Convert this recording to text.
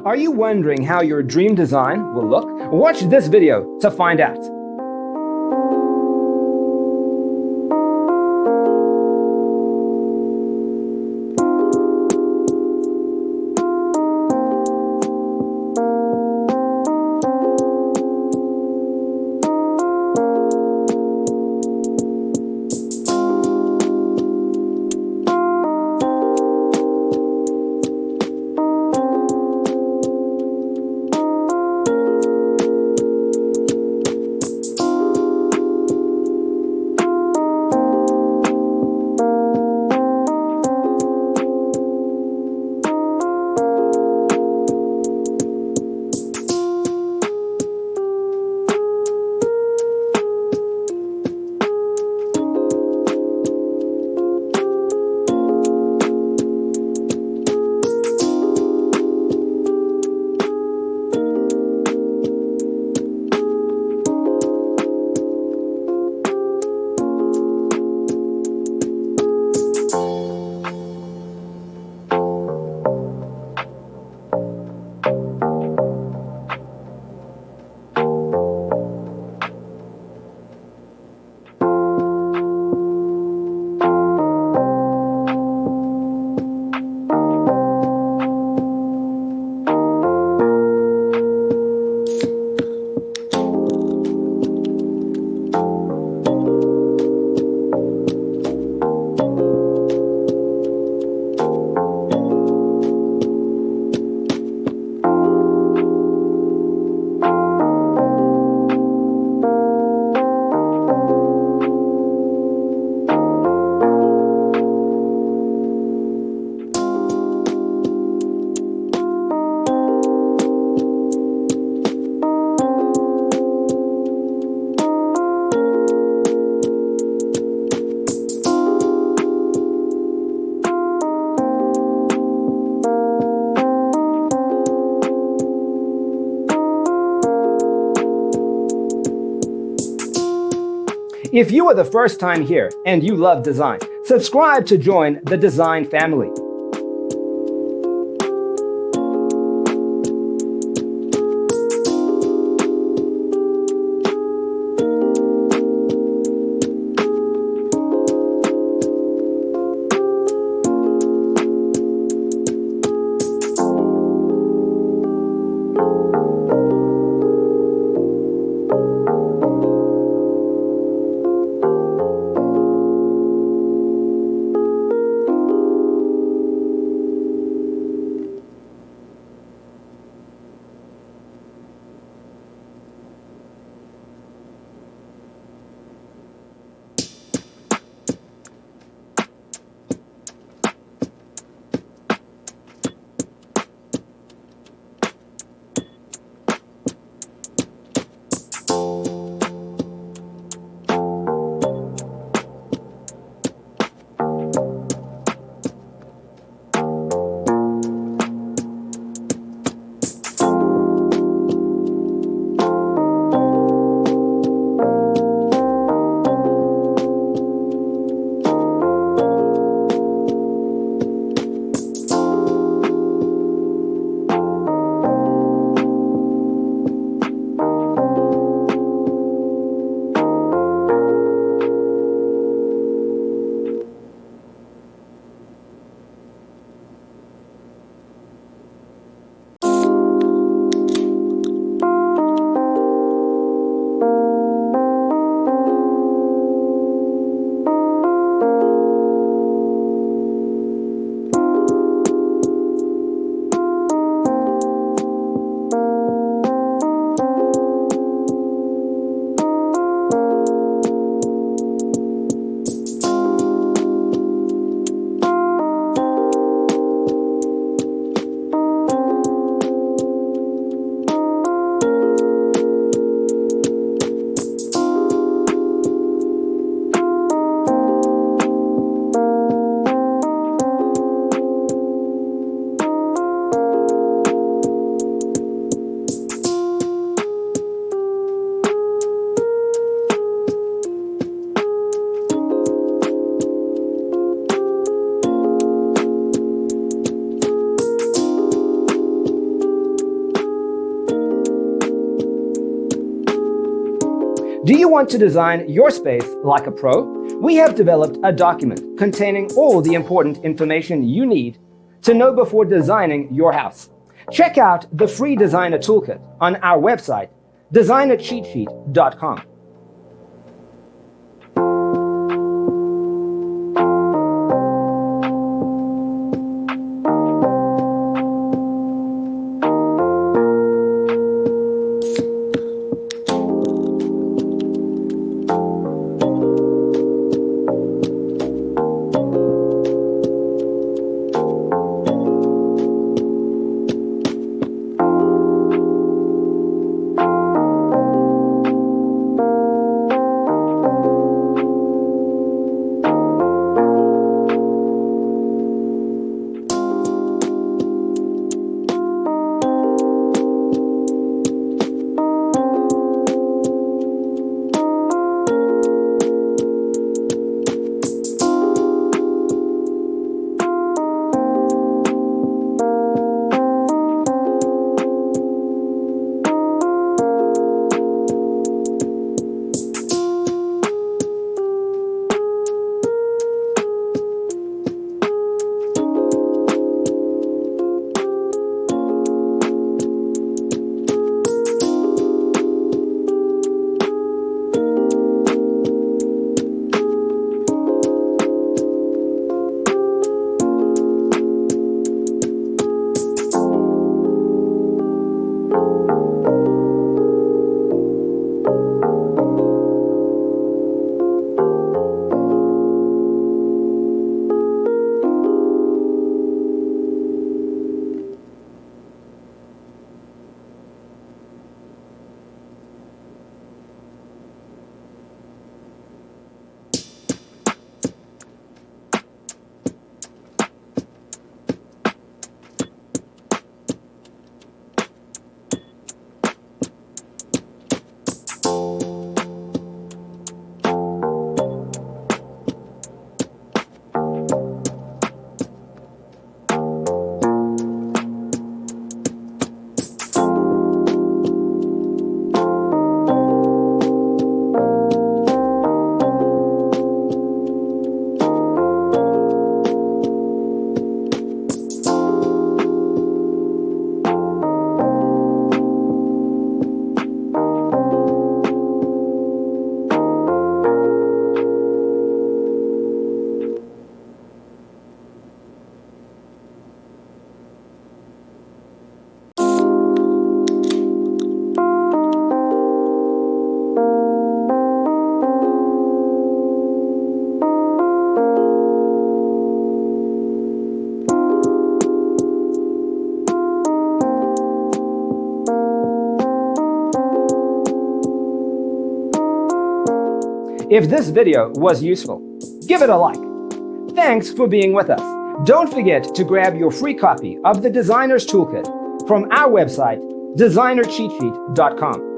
Are you wondering how your dream design will look? Watch this video to find out. If you are the first time here and you love design, subscribe to join the design family. Do you want to design your space like a pro? We have developed a document containing all the important information you need to know before designing your house. Check out the free designer toolkit on our website, designercheatsheet.com. If this video was useful, give it a like. Thanks for being with us. Don't forget to grab your free copy of the Designer's Toolkit from our website, designercheatsheet.com.